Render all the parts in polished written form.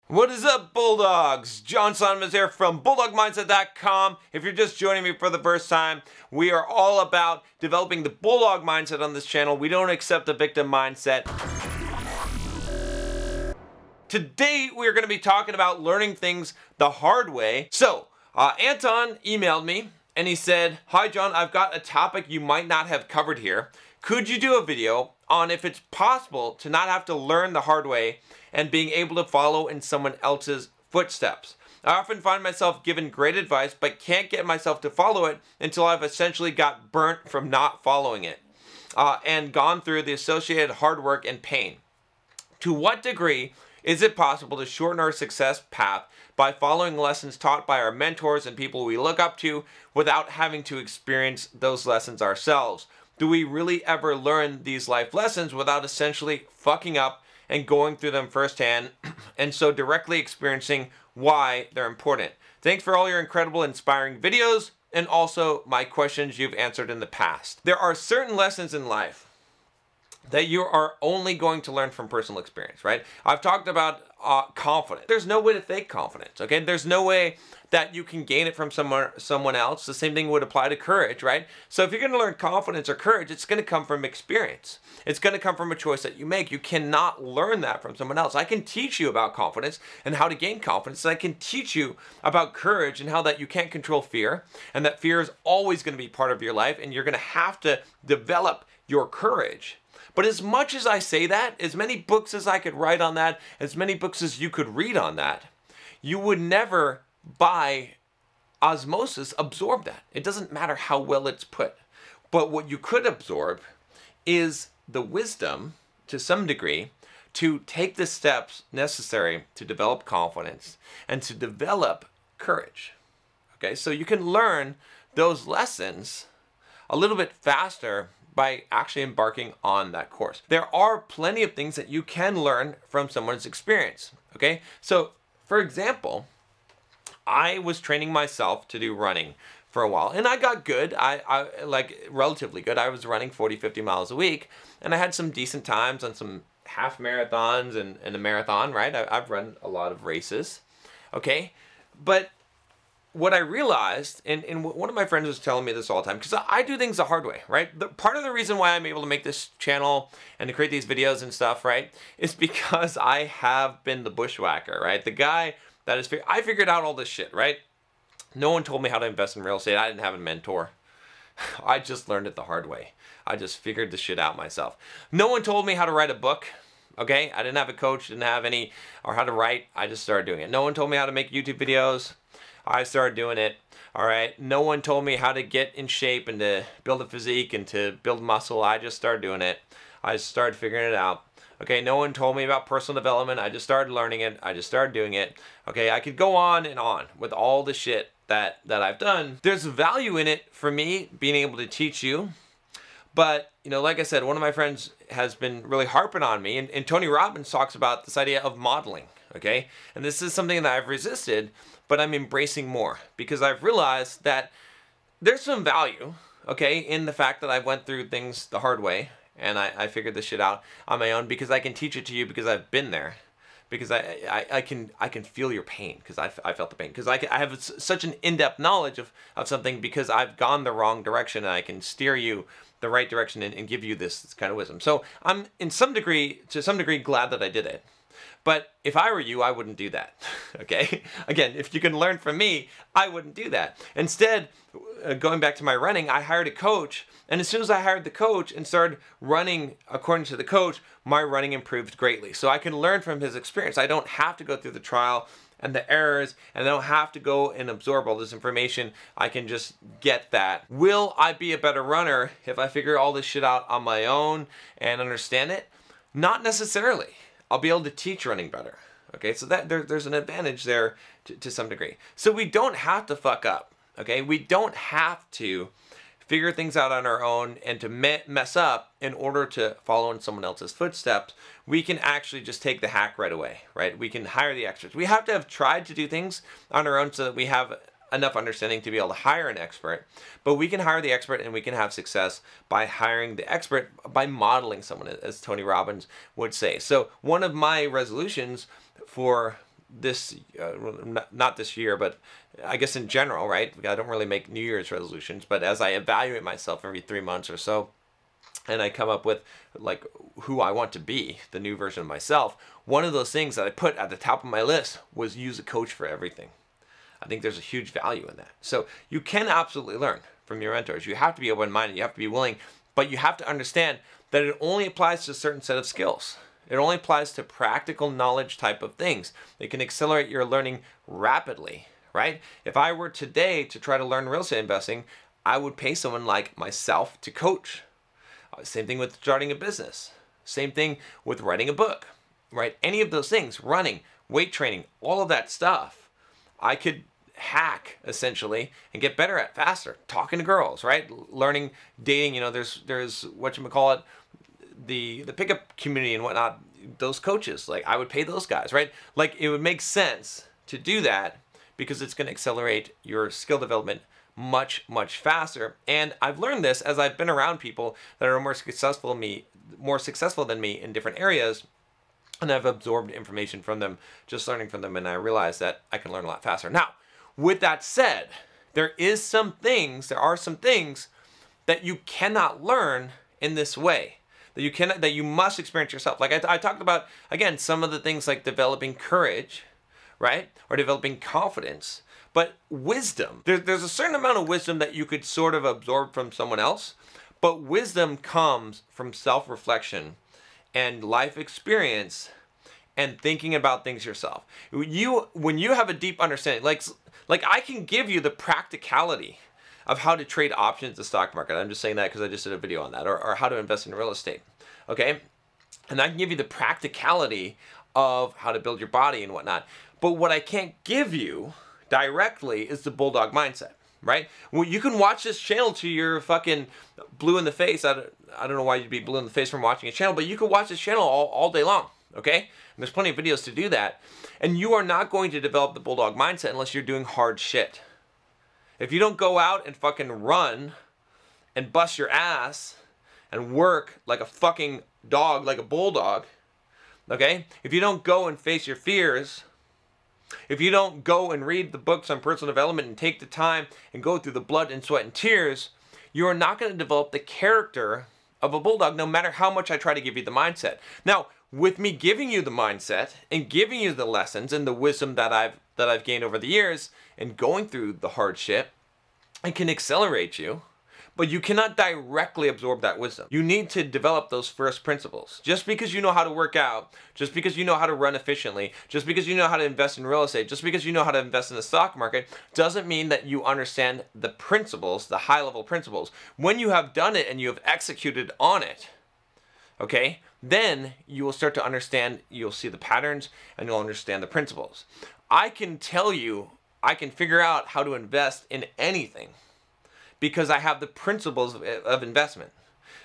What is up, Bulldogs? John Sonneman here from BulldogMindset.com. If you're just joining me for the first time, we are all about developing the Bulldog mindset on this channel. We don't accept the victim mindset. Today, we're going to be talking about learning things the hard way. So, Anton emailed me and he said, "Hi, John, I've got a topic you might not have covered here. Could you do a video on if it's possible to not have to learn the hard way and being able to follow in someone else's footsteps? I often find myself given great advice, but can't get myself to follow it until I've essentially got burnt from not following it and gone through the associated hard work and pain. To what degree is it possible to shorten our success path by following lessons taught by our mentors and people we look up to without having to experience those lessons ourselves? Do we really ever learn these life lessons without essentially fucking up and going through them firsthand and so directly experiencing why they're important? Thanks for all your incredible, inspiring videos and also my questions you've answered in the past. There are certain lessons in life that you are only going to learn from personal experience, right? I've talked about confidence. There's no way to fake confidence, okay? There's no way that you can gain it from someone else. The same thing would apply to courage, right? So if you're going to learn confidence or courage, it's going to come from experience. It's going to come from a choice that you make. You cannot learn that from someone else. I can teach you about confidence and how to gain confidence. I can teach you about courage and how that you can't control fear and that fear is always going to be part of your life and you're going to have to develop your courage. But as much as I say that, as many books as I could write on that, as many books as you could read on that, you would never, by osmosis, absorb that. It doesn't matter how well it's put. But what you could absorb is the wisdom, to some degree, to take the steps necessary to develop confidence and to develop courage. Okay, so you can learn those lessons a little bit faster by actually embarking on that course. There are plenty of things that you can learn from someone's experience, okay? So, for example, I was training myself to do running for a while, and I got good. I like relatively good. I was running 40, 50 miles a week, and I had some decent times on some half marathons and a marathon, right? I've run a lot of races, okay? But what I realized, and one of my friends was telling me this all the time, because I do things the hard way, right? Part of the reason why I'm able to make this channel and to create these videos and stuff, right, is because I have been the bushwhacker, right? The guy that is, I figured out all this shit, right? No one told me how to invest in real estate. I didn't have a mentor. I just learned it the hard way. I just figured the shit out myself. No one told me how to write a book. Okay, I didn't have a coach, didn't have any, or how to write. I just started doing it. No one told me how to make YouTube videos. I started doing it, all right? No one told me how to get in shape and to build a physique and to build muscle. I just started doing it. I just started figuring it out. Okay, no one told me about personal development. I just started learning it. I just started doing it. Okay, I could go on and on with all the shit that I've done. There's value in it for me being able to teach you. But, you know, like I said, one of my friends has been really harping on me, and Tony Robbins talks about this idea of modeling, okay? And this is something that I've resisted, but I'm embracing more because I've realized that there's some value, okay, in the fact that I went through things the hard way and I figured this shit out on my own because I can teach it to you because I've been there, because I can feel your pain because I felt the pain, because I have such an in-depth knowledge of something because I've gone the wrong direction and I can steer you the right direction and give you this kind of wisdom. So I'm to some degree glad that I did it. But if I were you, I wouldn't do that, okay? Again, if you can learn from me, I wouldn't do that. Instead, going back to my running, I hired a coach, and as soon as I hired the coach and started running according to the coach, my running improved greatly. So I can learn from his experience. I don't have to go through the trial and the errors, and I don't have to go and absorb all this information. I can just get that. Will I be a better runner if I figure all this shit out on my own and understand it? Not necessarily. I'll be able to teach running better. Okay, so that there's an advantage there to some degree. So we don't have to fuck up. Okay, we don't have to figure things out on our own and to mess up in order to follow in someone else's footsteps. We can actually just take the hack right away, right? We can hire the experts. We have to have tried to do things on our own so that we have enough understanding to be able to hire an expert, but we can hire the expert and we can have success by hiring the expert, by modeling someone, as Tony Robbins would say. So one of my resolutions for this, not this year, but I guess in general, right? I don't really make New Year's resolutions, but as I evaluate myself every 3 months or so, and I come up with like who I want to be, the new version of myself, one of those things that I put at the top of my list was use a coach for everything. I think there's a huge value in that. So you can absolutely learn from your mentors. You have to be open-minded, you have to be willing, but you have to understand that it only applies to a certain set of skills. It only applies to practical knowledge type of things. It can accelerate your learning rapidly, right? If I were today to try to learn real estate investing, I would pay someone like myself to coach. Same thing with starting a business. Same thing with writing a book, right? Any of those things, running, weight training, all of that stuff, I could hack essentially and get better at faster. Talking to girls, right? Learning, dating, you know, there's whatchamacallit, the pickup community and whatnot, those coaches, like I would pay those guys, right? Like it would make sense to do that because it's going to accelerate your skill development much, much faster. And I've learned this as I've been around people that are more successful than me in different areas, and I've absorbed information from them, just learning from them, and I realize that I can learn a lot faster. Now, with that said, there are some things that you cannot learn in this way, that you must experience yourself. Like I talked about, again, some of the things like developing courage, right? Or developing confidence. But wisdom, there's a certain amount of wisdom that you could sort of absorb from someone else, but wisdom comes from self-reflection and life experience and thinking about things yourself. When you have a deep understanding, like I can give you the practicality of how to trade options in the stock market. I'm just saying that because I just did a video on that, or how to invest in real estate, okay? And I can give you the practicality of how to build your body and whatnot. But what I can't give you directly is the Bulldog mindset, right? Well, you can watch this channel till you're fucking blue in the face. I don't know why you'd be blue in the face from watching a channel, but you can watch this channel all day long, okay? And there's plenty of videos to do that. And you are not going to develop the Bulldog mindset unless you're doing hard shit. If you don't go out and fucking run and bust your ass and work like a fucking dog, like a bulldog, okay? If you don't go and face your fears, if you don't go and read the books on personal development and take the time and go through the blood and sweat and tears, you are not going to develop the character of a bulldog, no matter how much I try to give you the mindset. Now, with me giving you the mindset and giving you the lessons and the wisdom that I've gained over the years and going through the hardship, it can accelerate you, but you cannot directly absorb that wisdom. You need to develop those first principles. Just because you know how to work out, just because you know how to run efficiently, just because you know how to invest in real estate, just because you know how to invest in the stock market, doesn't mean that you understand the principles, the high-level principles. When you have done it and you have executed on it, okay, then you will start to understand, you'll see the patterns, and you'll understand the principles. I can tell you, I can figure out how to invest in anything because I have the principles of investment.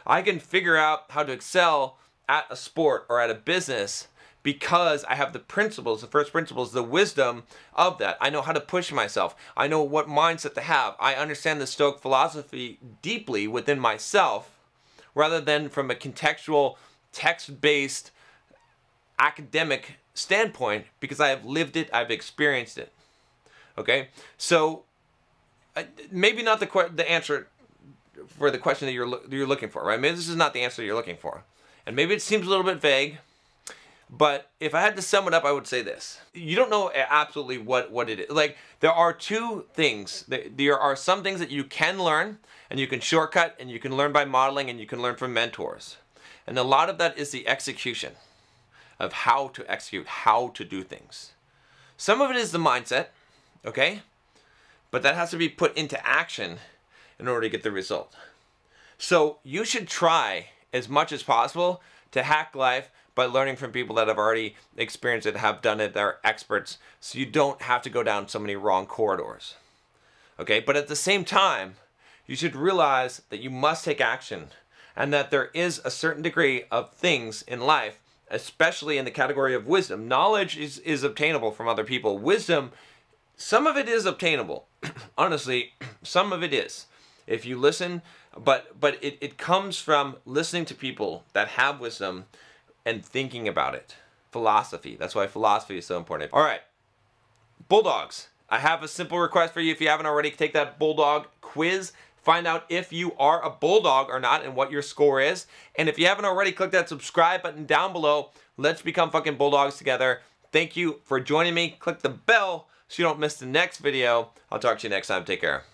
I can figure out how to excel at a sport or at a business because I have the principles, the first principles, the wisdom of that. I know how to push myself. I know what mindset to have. I understand the Stoic philosophy deeply within myself rather than from a contextual, text-based, academic standpoint because I have lived it, I've experienced it. Okay? So, maybe not the answer for the question that you're looking for, right? Maybe this is not the answer you're looking for. And maybe it seems a little bit vague, but if I had to sum it up, I would say this. You don't know absolutely what it is. Like, there are two things. There are some things that you can learn, and you can shortcut, and you can learn by modeling, and you can learn from mentors. And a lot of that is the execution of how to execute, how to do things. Some of it is the mindset, okay? But that has to be put into action in order to get the result. So you should try as much as possible to hack life by learning from people that have already experienced it, have done it, they're experts, so you don't have to go down so many wrong corridors. Okay, but at the same time, you should realize that you must take action and that there is a certain degree of things in life, especially in the category of wisdom. Knowledge is obtainable from other people. Wisdom, some of it is obtainable. Honestly, some of it is. If you listen, but it comes from listening to people that have wisdom and thinking about it. Philosophy. That's why philosophy is so important. All right. Bulldogs, I have a simple request for you. If you haven't already, take that Bulldog quiz. Find out if you are a Bulldog or not and what your score is. And if you haven't already, click that subscribe button down below. Let's become fucking Bulldogs together. Thank you for joining me. Click the bell so you don't miss the next video. I'll talk to you next time. Take care.